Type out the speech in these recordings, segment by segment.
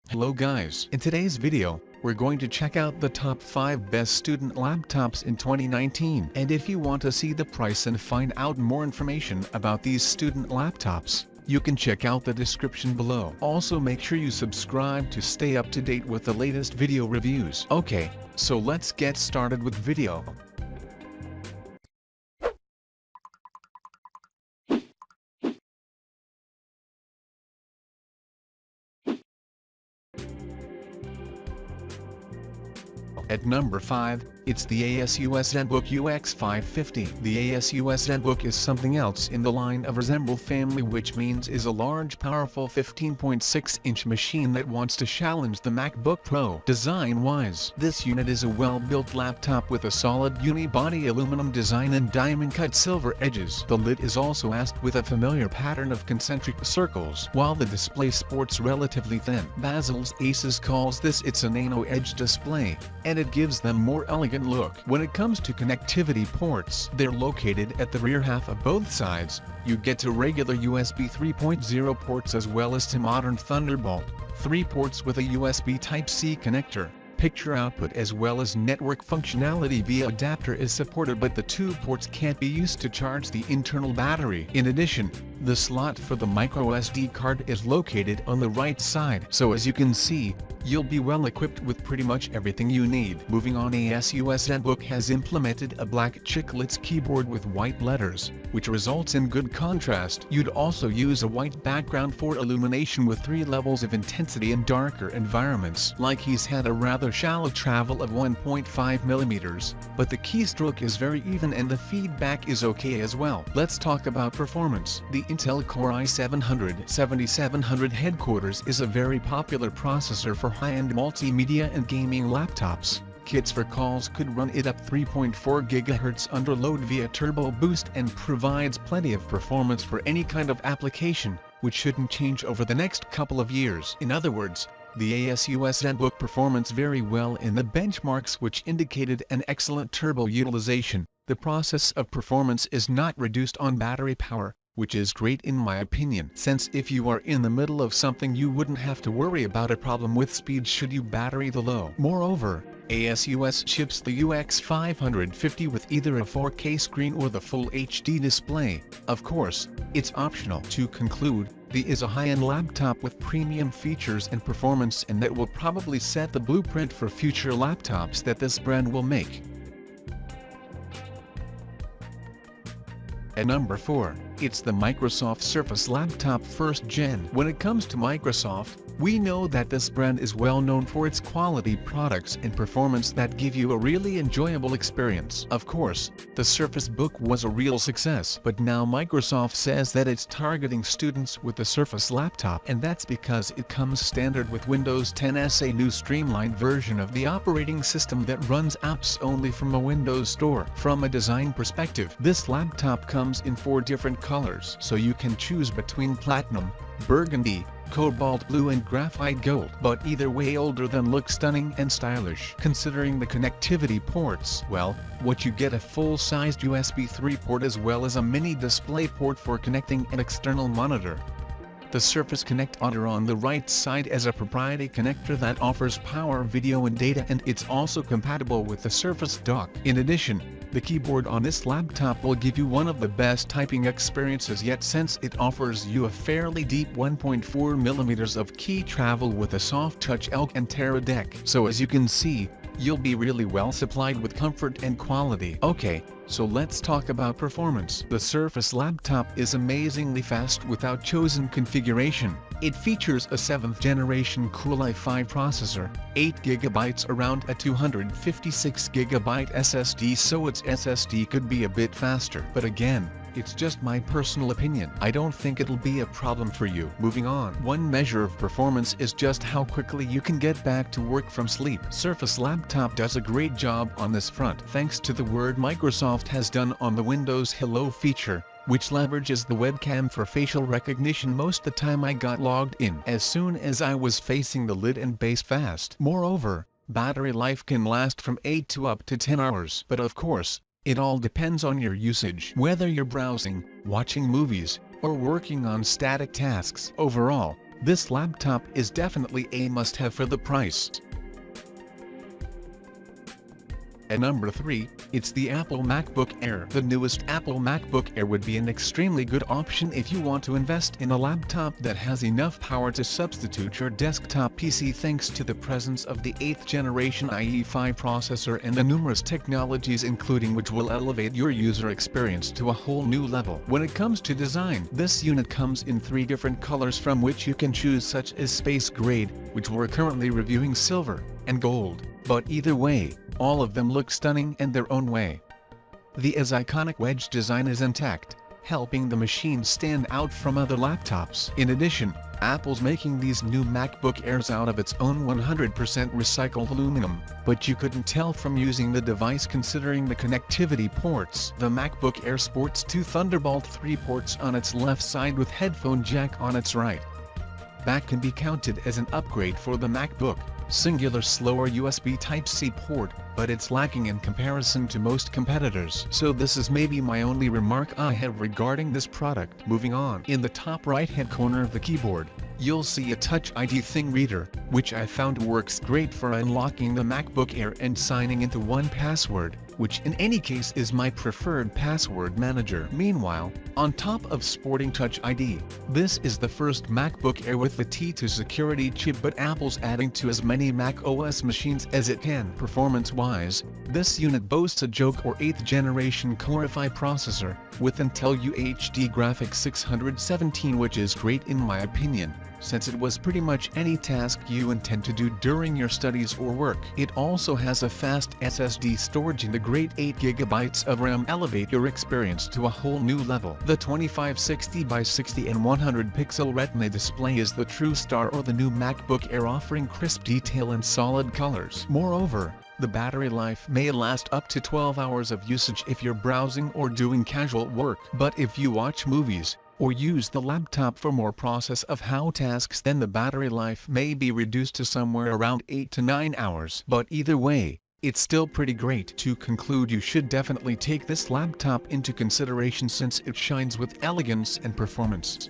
Hello guys, in today's video, we're going to check out the top 5 best student laptops in 2019. And if you want to see the price and find out more information about these student laptops, you can check out the description below. Also make sure you subscribe to stay up to date with the latest video reviews. Okay, so let's get started with video. At number 5, it's the ASUS Zenbook UX550. The ASUS Zenbook is something else in the line of a Zenbook family, which means is a large powerful 15.6-inch machine that wants to challenge the MacBook Pro. Design-wise, this unit is a well-built laptop with a solid unibody aluminum design and diamond-cut silver edges. The lid is also asked with a familiar pattern of concentric circles, while the display sports relatively thin bezels. ASUS calls this its a nano-edge display, and it gives them more elegant look. When it comes to connectivity ports, they're located at the rear half of both sides. You get to regular USB 3.0 ports as well as to modern Thunderbolt 3 ports with a USB Type-C connector. Picture output as well as network functionality via adapter is supported, but the 2 ports can't be used to charge the internal battery. In addition, the slot for the microSD card is located on the right side. So as you can see, you'll be well equipped with pretty much everything you need. Moving on, ASUS Zenbook has implemented a black chiclets keyboard with white letters, which results in good contrast. You'd also use a white background for illumination with 3 levels of intensity in darker environments. Like he's had a rather shallow travel of 1.5 millimeters, but the keystroke is very even and the feedback is okay as well. Let's talk about performance. The Intel Core i700-7700 headquarters is a very popular processor for high-end multimedia and gaming laptops. Kits for calls could run it up 3.4 GHz under load via turbo boost and provides plenty of performance for any kind of application, which shouldn't change over the next couple of years. In other words, the ASUS Zenbook performance very well in the benchmarks, which indicated an excellent turbo utilization. The process of performance is not reduced on battery power, which is great in my opinion, since if you are in the middle of something you wouldn't have to worry about a problem with speed should you battery the low. Moreover, ASUS ships the UX550 with either a 4K screen or the full HD display. Of course, it's optional. To conclude, the is a high-end laptop with premium features and performance, and that will probably set the blueprint for future laptops that this brand will make. At number 4, it's the Microsoft Surface Laptop 1st Gen. When it comes to Microsoft, we know that this brand is well known for its quality products and performance that give you a really enjoyable experience. Of course, the Surface Book was a real success, but now Microsoft says that it's targeting students with the Surface laptop, and that's because it comes standard with Windows 10's a new streamlined version of the operating system that runs apps only from a Windows store. From a design perspective, this laptop comes in 4 different colors, so you can choose between platinum, burgundy, cobalt blue and graphite gold. But either way, older than look stunning and stylish. Considering the connectivity ports, well, what you get a full-sized USB 3 port as well as a mini display port for connecting an external monitor. The Surface Connect Audio on the right side as a proprietary connector that offers power, video and data, and it's also compatible with the Surface Dock. In addition, the keyboard on this laptop will give you one of the best typing experiences yet, since it offers you a fairly deep 1.4 mm of key travel with a soft touch Alcantara deck. So as you can see, you'll be really well supplied with comfort and quality. Okay, so let's talk about performance. The Surface laptop is amazingly fast without chosen configuration. It features a 7th generation Cool i5 processor, 8GB around a 256GB SSD, so its SSD could be a bit faster. But again, it's just my personal opinion. I don't think it'll be a problem for you. Moving on. One measure of performance is just how quickly you can get back to work from sleep. Surface laptop does a great job on this front, thanks to the work Microsoft has done on the Windows Hello feature, which leverages the webcam for facial recognition. Most the time I got logged in as soon as I was facing the lid and base fast. Moreover, battery life can last from 8 to up to 10 hours. But of course, it all depends on your usage. Whether you're browsing, watching movies, or working on static tasks. Overall, This laptop is definitely a must-have for the price. At number 3, it's the Apple MacBook Air. The newest Apple MacBook Air would be an extremely good option if you want to invest in a laptop that has enough power to substitute your desktop PC thanks to the presence of the 8th generation IE5 processor and the numerous technologies including which will elevate your user experience to a whole new level. When it comes to design, this unit comes in 3 different colors from which you can choose, such as Space Grade, which we're currently reviewing, Silver, and Gold, but either way, all of them look stunning in their own way. The iconic wedge design is intact, helping the machine stand out from other laptops. In addition, Apple's making these new MacBook Airs out of its own 100% recycled aluminum, but you couldn't tell from using the device considering the connectivity ports. The MacBook Air sports 2 Thunderbolt 3 ports on its left side with headphone jack on its right. That can be counted as an upgrade for the MacBook. Singular slower USB Type-C port, but it's lacking in comparison to most competitors. So this is maybe my only remark I have regarding this product. Moving on. In the top right-hand corner of the keyboard, you'll see a Touch ID thing reader, which I found works great for unlocking the MacBook Air and signing into 1Password, which in any case is my preferred password manager. Meanwhile, on top of sporting Touch ID, this is the first MacBook Air with the T2 security chip, but Apple's adding to as many Mac OS machines as it can. Performance-wise, this unit boasts a Joke or 8th generation Core i5 processor, with Intel UHD graphics 617, which is great in my opinion, since it was pretty much any task you intend to do during your studies or work. It also has a fast SSD storage and a great 8GB of RAM elevate your experience to a whole new level. The 2560x60 and 100 pixel Retina display is the true star or the new MacBook Air, offering crisp detail and solid colors. Moreover, the battery life may last up to 12 hours of usage if you're browsing or doing casual work. But if you watch movies, or use the laptop for more process of how tasks, then the battery life may be reduced to somewhere around 8 to 9 hours. But either way, it's still pretty great. To conclude, you should definitely take this laptop into consideration since it shines with elegance and performance.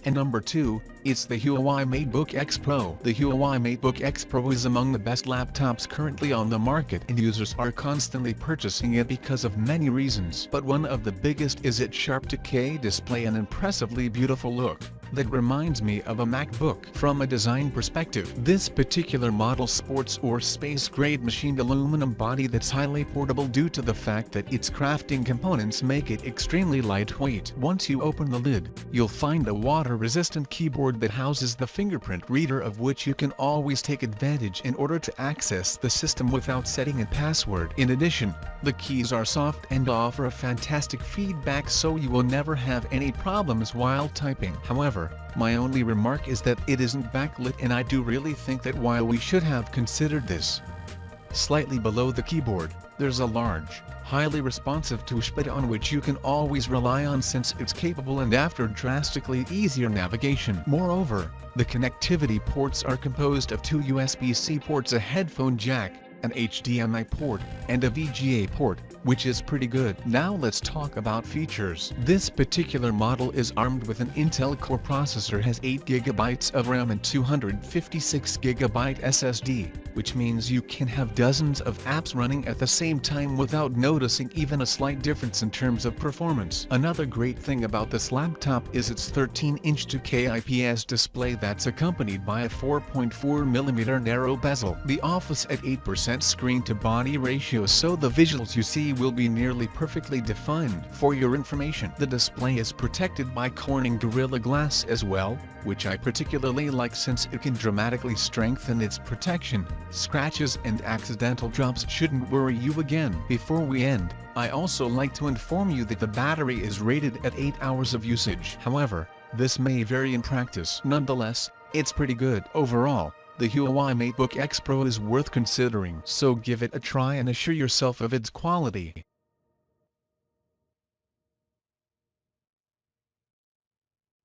And number 2, it's the Huawei MateBook X Pro. The Huawei MateBook X Pro is among the best laptops currently on the market, and users are constantly purchasing it because of many reasons. But one of the biggest is its sharp 2K display and impressively beautiful look that reminds me of a MacBook. From a design perspective, this particular model sports or space-grade machined aluminum body that's highly portable due to the fact that its crafting components make it extremely lightweight. Once you open the lid, you'll find a water-resistant keyboard that houses the fingerprint reader, of which you can always take advantage in order to access the system without setting a password. In addition, the keys are soft and offer a fantastic feedback, so you will never have any problems while typing. However, my only remark is that it isn't backlit, and I do really think that while we should have considered this, slightly below the keyboard, there's a large, highly responsive touchpad on which you can always rely on since it's capable and after drastically easier navigation. Moreover, the connectivity ports are composed of 2 USB-C ports, a headphone jack, an HDMI port, and a VGA port, which is pretty good. Now let's talk about features. This particular model is armed with an Intel Core processor, has 8GB of RAM and 256GB SSD, which means you can have dozens of apps running at the same time without noticing even a slight difference in terms of performance. Another great thing about this laptop is its 13-inch 2K IPS display that's accompanied by a 4.4mm narrow bezel. The Office at 8% screen-to-body ratio, so the visuals you see will be nearly perfectly defined. For your information, the display is protected by Corning Gorilla Glass as well, which I particularly like since it can dramatically strengthen its protection. Scratches and accidental drops shouldn't worry you again. Before we end, I also like to inform you that the battery is rated at 8 hours of usage. However, this may vary in practice. Nonetheless, it's pretty good. Overall, the Huawei MateBook X Pro is worth considering, so give it a try and assure yourself of its quality.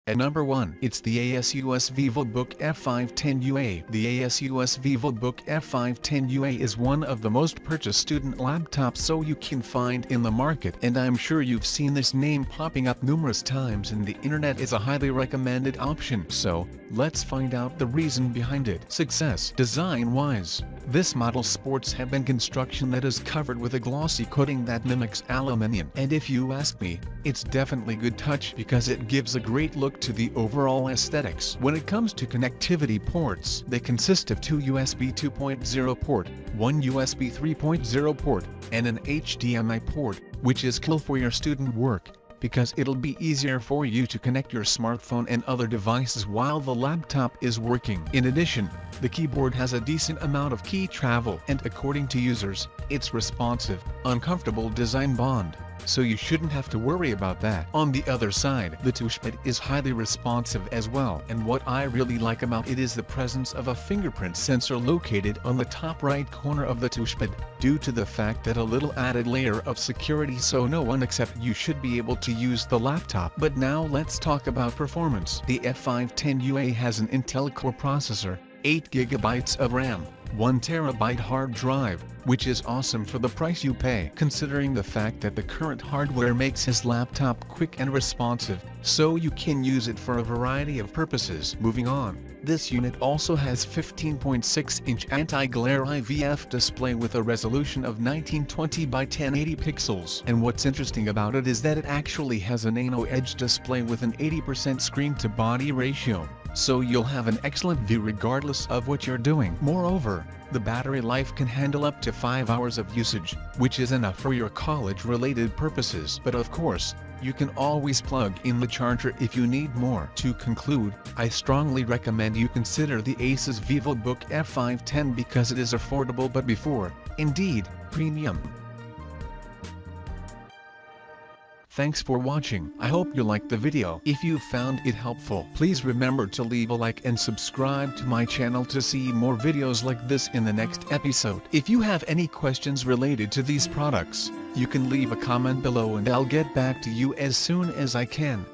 At number 1, it's the ASUS VivoBook F510UA. The ASUS VivoBook F510UA is one of the most purchased student laptops so you can find in the market, and I'm sure you've seen this name popping up numerous times in the internet. Is a highly recommended option. So, let's find out the reason behind it. Success. Design-wise, this model sports heavy construction that is covered with a glossy coating that mimics aluminum. And if you ask me, it's definitely good touch because it gives a great look to the overall aesthetics. When it comes to connectivity ports, they consist of 2 USB 2.0 port, 1 USB 3.0 port, and an HDMI port, which is cool for your student work, because it'll be easier for you to connect your smartphone and other devices while the laptop is working. In addition, the keyboard has a decent amount of key travel, and according to users, it's responsive, uncomfortable design bond, so you shouldn't have to worry about that. On the other side, the touchpad is highly responsive as well, and what I really like about it is the presence of a fingerprint sensor located on the top right corner of the touchpad, due to the fact that a little added layer of security so no one except you should be able to use the laptop. But now let's talk about performance. The F510UA has an Intel Core processor, 8 GB of RAM, 1 TB hard drive, which is awesome for the price you pay, considering the fact that the current hardware makes his laptop quick and responsive, so you can use it for a variety of purposes. Moving on, this unit also has 15.6-inch anti-glare IVF display with a resolution of 1920 by 1080 pixels. And what's interesting about it is that it actually has a nano edge display with an 80% screen-to-body ratio, so you'll have an excellent view regardless of what you're doing. Moreover, the battery life can handle up to 5 hours of usage, which is enough for your college-related purposes. But of course, you can always plug in the charger if you need more. To conclude, I strongly recommend you consider the ASUS VivoBook F510 because it is affordable but indeed, premium. Thanks for watching. I hope you liked the video. If you found it helpful, please remember to leave a like and subscribe to my channel to see more videos like this in the next episode. If you have any questions related to these products, you can leave a comment below and I'll get back to you as soon as I can.